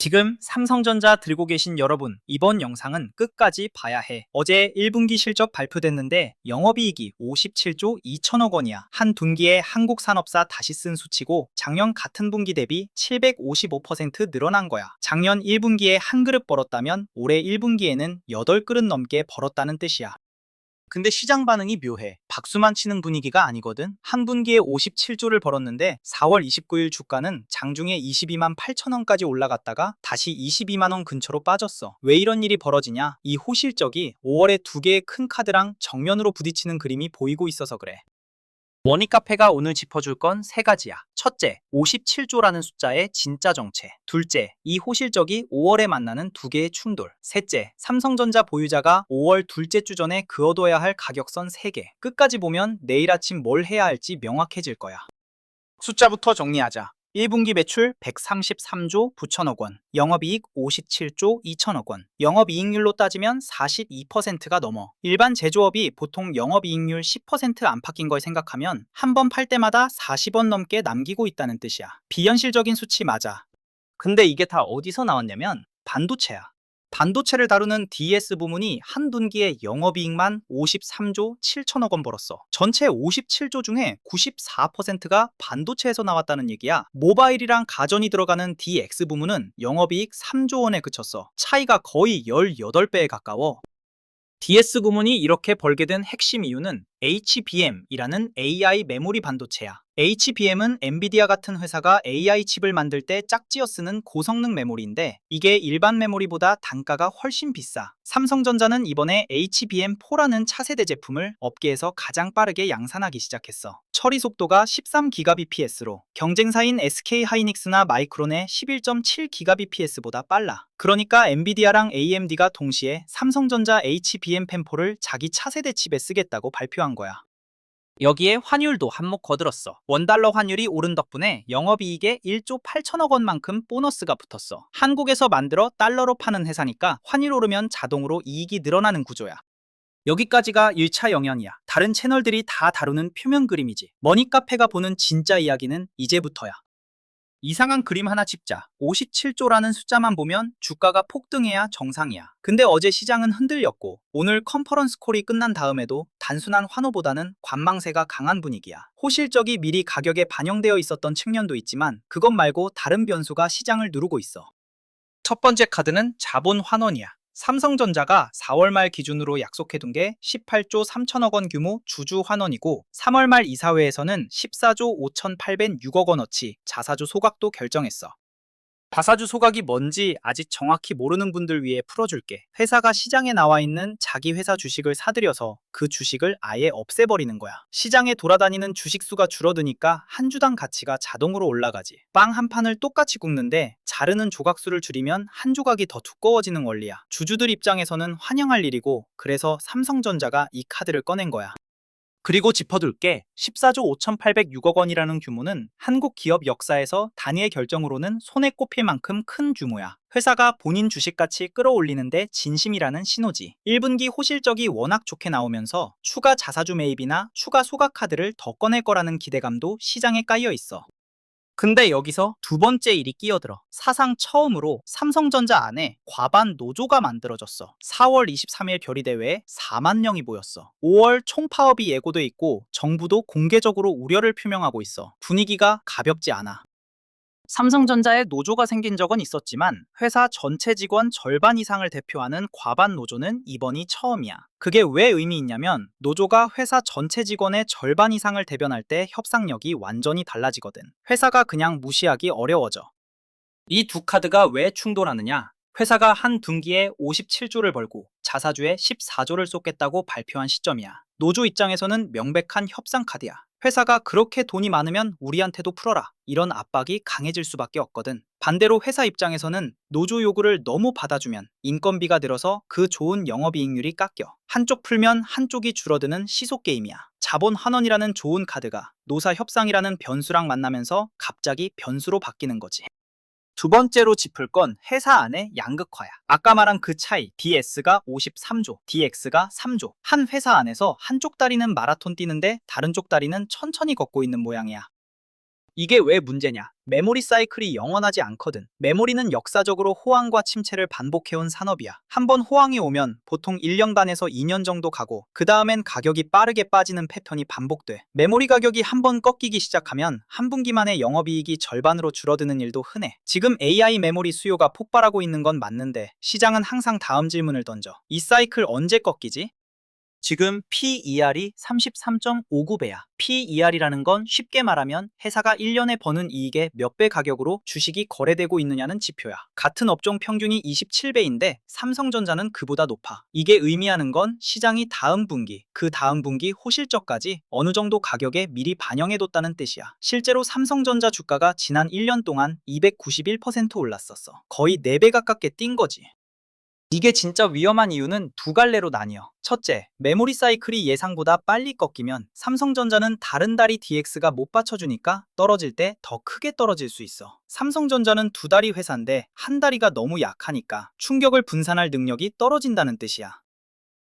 지금 삼성전자 들고 계신 여러분, 이번 영상은 끝까지 봐야 해. 어제 1분기 실적 발표됐는데 영업이익이 57조 2천억 원이야. 한 분기에 한국 산업사 다시 쓴 수치고 작년 같은 분기 대비 755% 늘어난 거야. 작년 1분기에 한 그릇 벌었다면 올해 1분기에는 8그릇 넘게 벌었다는 뜻이야. 근데 시장 반응이 묘해. 박수만 치는 분위기가 아니거든. 한 분기에 57조를 벌었는데 4월 29일 주가는 장중에 22만 8천 원까지 올라갔다가 다시 22만 원 근처로 빠졌어. 왜 이런 일이 벌어지냐? 이 호실적이 5월에 두 개의 큰 카드랑 정면으로 부딪히는 그림이 보이고 있어서 그래. 머니카페가 오늘 짚어줄 건 세 가지야. 첫째, 57조라는 숫자의 진짜 정체. 둘째, 이 호실적이 5월에 만나는 두 개의 충돌. 셋째, 삼성전자 보유자가 5월 둘째 주 전에 그어둬야 할 가격선 3개. 끝까지 보면 내일 아침 뭘 해야 할지 명확해질 거야. 숫자부터 정리하자. 1분기 매출 133조 9천억 원, 영업이익 57조 2천억 원, 영업이익률로 따지면 42%가 넘어. 일반 제조업이 보통 영업이익률 10% 안팎인 걸 생각하면 한 번 팔 때마다 40원 넘게 남기고 있다는 뜻이야. 비현실적인 수치 맞아. 근데 이게 다 어디서 나왔냐면 반도체야. 반도체를 다루는 DS 부문이 한 분기에 영업이익만 53조 7천억 원 벌었어. 전체 57조 중에 94%가 반도체에서 나왔다는 얘기야. 모바일이랑 가전이 들어가는 DX 부문은 영업이익 3조 원에 그쳤어. 차이가 거의 18배에 가까워. DS 부문이 이렇게 벌게 된 핵심 이유는 HBM이라는 AI 메모리 반도체야. HBM은 엔비디아 같은 회사가 AI 칩을 만들 때 짝지어 쓰는 고성능 메모리인데 이게 일반 메모리보다 단가가 훨씬 비싸. 삼성전자는 이번에 HBM4라는 차세대 제품을 업계에서 가장 빠르게 양산하기 시작했어. 처리 속도가 13GBps로 경쟁사인 SK하이닉스나 마이크론의 11.7GBps보다 빨라. 그러니까 엔비디아랑 AMD가 동시에 삼성전자 HBM10-4를 자기 차세대 칩에 쓰겠다고 발표한 거야. 여기에 환율도 한몫 거들었어. 원달러 환율이 오른 덕분에 영업이익에 1조 8천억 원만큼 보너스가 붙었어. 한국에서 만들어 달러로 파는 회사니까 환율 오르면 자동으로 이익이 늘어나는 구조야. 여기까지가 1차 영역이야. 다른 채널들이 다 다루는 표면 그림이지. 머니카페가 보는 진짜 이야기는 이제부터야. 이상한 그림 하나 짚자. 57조라는 숫자만 보면 주가가 폭등해야 정상이야. 근데 어제 시장은 흔들렸고 오늘 컨퍼런스 콜이 끝난 다음에도 단순한 환호보다는 관망세가 강한 분위기야. 호실적이 미리 가격에 반영되어 있었던 측면도 있지만 그것 말고 다른 변수가 시장을 누르고 있어. 첫 번째 카드는 자본 환원이야. 삼성전자가 4월 말 기준으로 약속해둔 게 18조 3천억 원 규모 주주 환원이고 3월 말 이사회에서는 14조 5,806억 원어치 자사주 소각도 결정했어. 자사주 소각이 뭔지 아직 정확히 모르는 분들 위해 풀어줄게. 회사가 시장에 나와 있는 자기 회사 주식을 사들여서 그 주식을 아예 없애버리는 거야. 시장에 돌아다니는 주식 수가 줄어드니까 한 주당 가치가 자동으로 올라가지. 빵 한 판을 똑같이 굽는데 자르는 조각수를 줄이면 한 조각이 더 두꺼워지는 원리야. 주주들 입장에서는 환영할 일이고 그래서 삼성전자가 이 카드를 꺼낸 거야. 그리고 짚어둘게 14조 5,806억 원이라는 규모는 한국 기업 역사에서 단위의 결정으로는 손에 꼽힐 만큼 큰 규모야. 회사가 본인 주식가치 끌어올리는데 진심이라는 신호지. 1분기 호실적이 워낙 좋게 나오면서 추가 자사주 매입이나 추가 소각 카드를 더 꺼낼 거라는 기대감도 시장에 깔려 있어. 근데 여기서 두 번째 일이 끼어들어. 사상 처음으로 삼성전자 안에 과반 노조가 만들어졌어. 4월 23일 결의대회에 4만 명이 모였어. 5월 총파업이 예고돼 있고 정부도 공개적으로 우려를 표명하고 있어. 분위기가 가볍지 않아. 삼성전자에 노조가 생긴 적은 있었지만 회사 전체 직원 절반 이상을 대표하는 과반 노조는 이번이 처음이야. 그게 왜 의미 있냐면 노조가 회사 전체 직원의 절반 이상을 대변할 때 협상력이 완전히 달라지거든. 회사가 그냥 무시하기 어려워져. 이 두 카드가 왜 충돌하느냐? 회사가 한 분기에 57조를 벌고 자사주에 14조를 쏟겠다고 발표한 시점이야. 노조 입장에서는 명백한 협상 카드야. 회사가 그렇게 돈이 많으면 우리한테도 풀어라. 이런 압박이 강해질 수밖에 없거든. 반대로 회사 입장에서는 노조 요구를 너무 받아주면 인건비가 늘어서 그 좋은 영업이익률이 깎여. 한쪽 풀면 한쪽이 줄어드는 시소 게임이야. 자본 환원이라는 좋은 카드가 노사 협상이라는 변수랑 만나면서 갑자기 변수로 바뀌는 거지. 두 번째로 짚을 건 회사 안의 양극화야. 아까 말한 그 차이, DS가 53조, DX가 3조. 한 회사 안에서 한쪽 다리는 마라톤 뛰는데 다른 쪽 다리는 천천히 걷고 있는 모양이야. 이게 왜 문제냐? 메모리 사이클이 영원하지 않거든. 메모리는 역사적으로 호황과 침체를 반복해온 산업이야. 한번 호황이 오면 보통 1년 반에서 2년 정도 가고 그 다음엔 가격이 빠르게 빠지는 패턴이 반복돼. 메모리 가격이 한번 꺾이기 시작하면 한 분기 만에 영업이익이 절반으로 줄어드는 일도 흔해. 지금 AI 메모리 수요가 폭발하고 있는 건 맞는데 시장은 항상 다음 질문을 던져. 이 사이클 언제 꺾이지? 지금 PER이 33.59배야. PER이라는 건 쉽게 말하면 회사가 1년에 버는 이익의 몇 배 가격으로 주식이 거래되고 있느냐는 지표야. 같은 업종 평균이 27배인데 삼성전자는 그보다 높아. 이게 의미하는 건 시장이 다음 분기, 그 다음 분기 호실적까지 어느 정도 가격에 미리 반영해뒀다는 뜻이야. 실제로 삼성전자 주가가 지난 1년 동안 291% 올랐었어. 거의 4배 가깝게 뛴 거지. 이게 진짜 위험한 이유는 두 갈래로 나뉘어. 첫째, 메모리 사이클이 예상보다 빨리 꺾이면 삼성전자는 다른 다리 DX가 못 받쳐주니까 떨어질 때 더 크게 떨어질 수 있어. 삼성전자는 두 다리 회사인데 한 다리가 너무 약하니까 충격을 분산할 능력이 떨어진다는 뜻이야.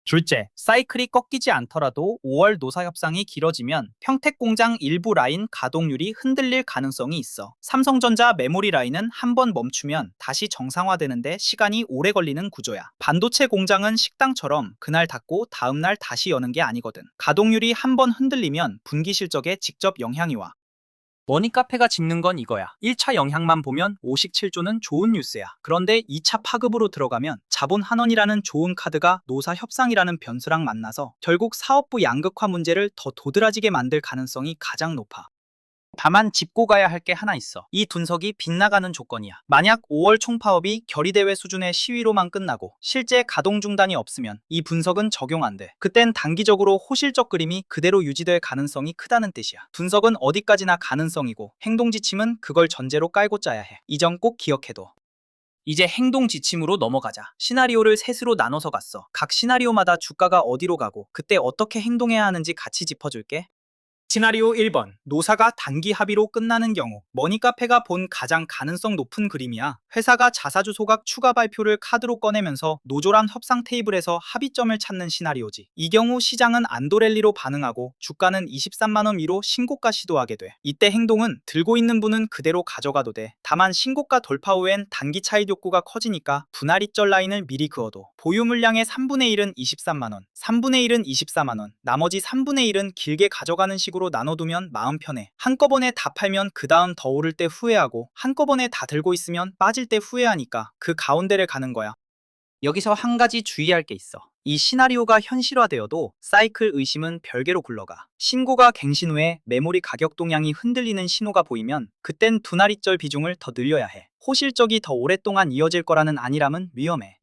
둘째, 사이클이 꺾이지 않더라도 5월 노사 협상이 길어지면 평택 공장 일부 라인 가동률이 흔들릴 가능성이 있어. 삼성전자 메모리 라인은 한번 멈추면 다시 정상화되는데 시간이 오래 걸리는 구조야. 반도체 공장은 식당처럼 그날 닫고 다음날 다시 여는 게 아니거든. 가동률이 한번 흔들리면 분기 실적에 직접 영향이 와. 머니카페가 짚는 건 이거야. 1차 영향만 보면 57조는 좋은 뉴스야. 그런데 2차 파급으로 들어가면 자본 환원이라는 좋은 카드가 노사 협상이라는 변수랑 만나서 결국 사업부 양극화 문제를 더 도드라지게 만들 가능성이 가장 높아. 다만 짚고 가야 할 게 하나 있어. 이 분석이 빗나가는 조건이야. 만약 5월 총파업이 결의대회 수준의 시위로만 끝나고 실제 가동 중단이 없으면 이 분석은 적용 안 돼. 그땐 단기적으로 호실적 그림이 그대로 유지될 가능성이 크다는 뜻이야. 분석은 어디까지나 가능성이고 행동 지침은 그걸 전제로 깔고 짜야 해. 이 점 꼭 기억해둬. 이제 행동 지침으로 넘어가자. 시나리오를 셋으로 나눠서 갔어. 각 시나리오마다 주가가 어디로 가고 그때 어떻게 행동해야 하는지 같이 짚어줄게. 시나리오 1번, 노사가 단기 합의로 끝나는 경우 머니카페가 본 가장 가능성 높은 그림이야. 회사가 자사주 소각 추가 발표를 카드로 꺼내면서 노조랑 협상 테이블에서 합의점을 찾는 시나리오지. 이 경우 시장은 안도랠리로 반응하고 주가는 23만원 위로 신고가 시도하게 돼. 이때 행동은 들고 있는 분은 그대로 가져가도 돼. 다만 신고가 돌파 후엔 단기 차익 욕구가 커지니까 분할 이절 라인을 미리 그어도. 보유 물량의 3분의 1은 23만원, 3분의 1은 24만원, 나머지 3분의 1은 길게 가져가는 식으로 나눠두면 마음 편해. 한꺼번에 다 팔면 그 다음 더 오를 때 후회하고 한꺼번에 다 들고 있으면 빠질 때 후회하니까 그 가운데를 가는 거야. 여기서 한 가지 주의할 게 있어. 이 시나리오가 현실화되어도 사이클 의심은 별개로 굴러가. 신고가 갱신 후에 메모리 가격 동향이 흔들리는 신호가 보이면 그땐 분할 이절 비중을 더 늘려야 해. 호실적이 더 오랫동안 이어질 거라는 안일함은 위험해.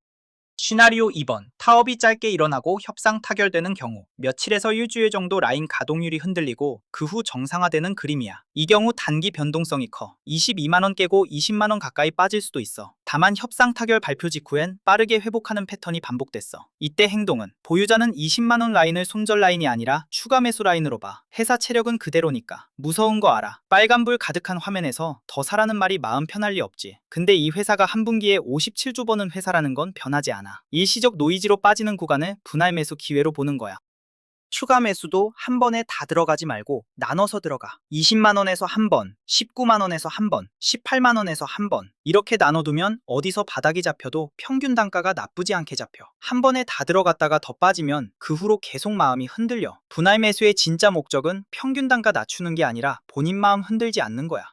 시나리오 2번, 타업이 짧게 일어나고 협상 타결되는 경우 며칠에서 일주일 정도 라인 가동률이 흔들리고 그 후 정상화되는 그림이야. 이 경우 단기 변동성이 커. 22만원 깨고 20만원 가까이 빠질 수도 있어. 다만 협상 타결 발표 직후엔 빠르게 회복하는 패턴이 반복됐어. 이때 행동은 보유자는 20만원 라인을 손절 라인이 아니라 추가 매수 라인으로 봐. 회사 체력은 그대로니까. 무서운 거 알아. 빨간불 가득한 화면에서 더 사라는 말이 마음 편할 리 없지. 근데 이 회사가 한 분기에 57조 버는 회사라는 건 변하지 않아. 일시적 노이즈로 빠지는 구간을 분할 매수 기회로 보는 거야. 추가 매수도 한 번에 다 들어가지 말고 나눠서 들어가. 20만원에서 한 번, 19만원에서 한 번, 18만원에서 한 번. 이렇게 나눠두면 어디서 바닥이 잡혀도 평균 단가가 나쁘지 않게 잡혀. 한 번에 다 들어갔다가 더 빠지면 그 후로 계속 마음이 흔들려. 분할 매수의 진짜 목적은 평균 단가 낮추는 게 아니라 본인 마음 흔들지 않는 거야.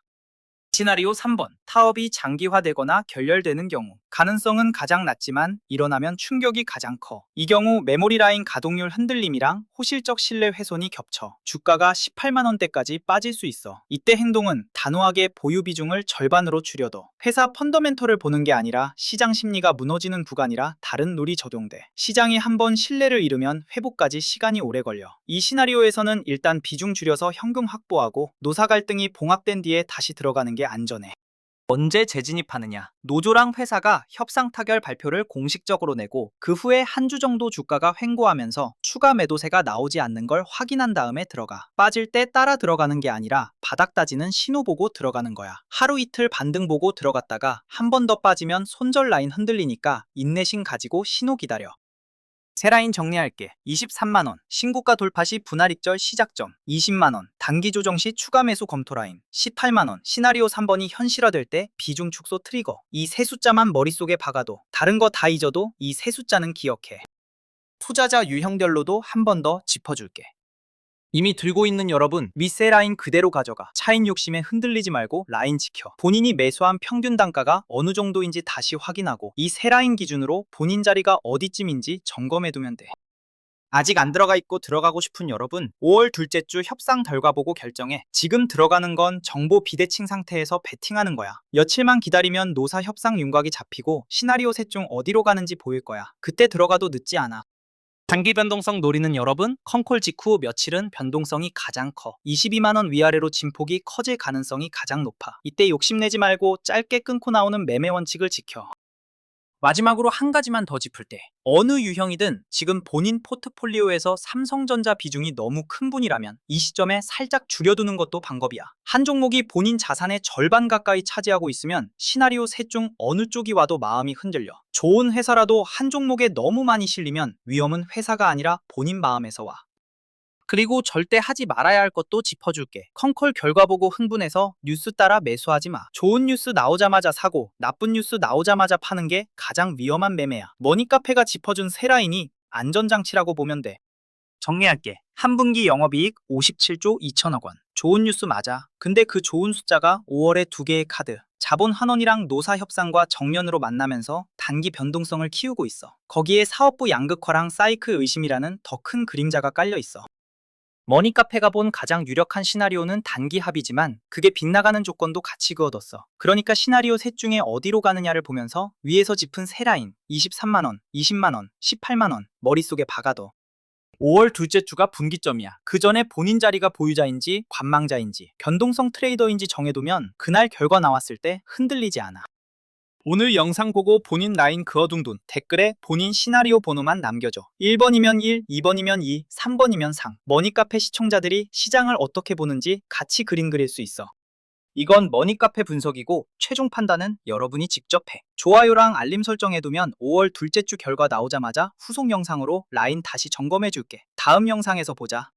시나리오 3번, 타업이 장기화되거나 결렬되는 경우 가능성은 가장 낮지만 일어나면 충격이 가장 커. 이 경우 메모리 라인 가동률 흔들림이랑 호실적 신뢰 훼손이 겹쳐 주가가 18만원대까지 빠질 수 있어. 이때 행동은 단호하게 보유 비중을 절반으로 줄여둬. 회사 펀더멘털을 보는 게 아니라 시장 심리가 무너지는 구간이라 다른 룰이 적용돼. 시장이 한번 신뢰를 잃으면 회복까지 시간이 오래 걸려. 이 시나리오에서는 일단 비중 줄여서 현금 확보하고 노사 갈등이 봉합된 뒤에 다시 들어가는 게 안전해. 언제 재진입하느냐? 노조랑 회사가 협상 타결 발표를 공식적으로 내고 그 후에 한 주 정도 주가가 횡보하면서 추가 매도세가 나오지 않는 걸 확인한 다음에 들어가. 빠질 때 따라 들어가는 게 아니라 바닥 따지는 신호 보고 들어가는 거야. 하루 이틀 반등 보고 들어갔다가 한 번 더 빠지면 손절 라인 흔들리니까 인내심 가지고 신호 기다려. 세라인 정리할게. 23만원. 신고가 돌파 시 분할 익절 시작점. 20만원. 단기 조정 시 추가 매수 검토 라인. 18만원. 시나리오 3번이 현실화될 때 비중 축소 트리거. 이 세 숫자만 머릿속에 박아도 다른 거 다 잊어도 이 세 숫자는 기억해. 투자자 유형별로도 한 번 더 짚어줄게. 이미 들고 있는 여러분, 윗세 라인 그대로 가져가. 차익 욕심에 흔들리지 말고 라인 지켜. 본인이 매수한 평균 단가가 어느 정도인지 다시 확인하고 이 세 라인 기준으로 본인 자리가 어디쯤인지 점검해두면 돼. 아직 안 들어가 있고 들어가고 싶은 여러분, 5월 둘째 주 협상 결과 보고 결정해. 지금 들어가는 건 정보 비대칭 상태에서 베팅하는 거야. 며칠만 기다리면 노사 협상 윤곽이 잡히고 시나리오 셋 중 어디로 가는지 보일 거야. 그때 들어가도 늦지 않아. 단기 변동성 노리는 여러분, 컨콜 직후 며칠은 변동성이 가장 커. 22만원 위아래로 진폭이 커질 가능성이 가장 높아. 이때 욕심내지 말고 짧게 끊고 나오는 매매 원칙을 지켜. 마지막으로 한 가지만 더 짚을 때, 어느 유형이든 지금 본인 포트폴리오에서 삼성전자 비중이 너무 큰 분이라면 이 시점에 살짝 줄여두는 것도 방법이야. 한 종목이 본인 자산의 절반 가까이 차지하고 있으면 시나리오 셋 중 어느 쪽이 와도 마음이 흔들려. 좋은 회사라도 한 종목에 너무 많이 실리면 위험은 회사가 아니라 본인 마음에서 와. 그리고 절대 하지 말아야 할 것도 짚어줄게. 컨콜 결과 보고 흥분해서 뉴스 따라 매수하지 마. 좋은 뉴스 나오자마자 사고 나쁜 뉴스 나오자마자 파는 게 가장 위험한 매매야. 머니카페가 짚어준 세 라인이 안전장치라고 보면 돼. 정리할게. 한 분기 영업이익 57조 2천억 원. 좋은 뉴스 맞아. 근데 그 좋은 숫자가 5월에 두 개의 카드. 자본 환원이랑 노사 협상과 정면으로 만나면서 단기 변동성을 키우고 있어. 거기에 사업부 양극화랑 사이클 의심이라는 더 큰 그림자가 깔려 있어. 머니카페가 본 가장 유력한 시나리오는 단기 합이지만 그게 빗나가는 조건도 같이 그어뒀어. 그러니까 시나리오 셋 중에 어디로 가느냐를 보면서 위에서 짚은 세 라인 23만원, 20만원, 18만원 머릿속에 박아둬. 5월 둘째 주가 분기점이야. 그 전에 본인 자리가 보유자인지 관망자인지 변동성 트레이더인지 정해두면 그날 결과 나왔을 때 흔들리지 않아. 오늘 영상 보고 본인 라인 그어둔 댓글에 본인 시나리오 번호만 남겨줘. 1번이면 1, 2번이면 2, 3번이면 상. 머니카페 시청자들이 시장을 어떻게 보는지 같이 그림 그릴 수 있어. 이건 머니카페 분석이고 최종 판단은 여러분이 직접 해. 좋아요랑 알림 설정해두면 5월 둘째 주 결과 나오자마자 후속 영상으로 라인 다시 점검해줄게. 다음 영상에서 보자.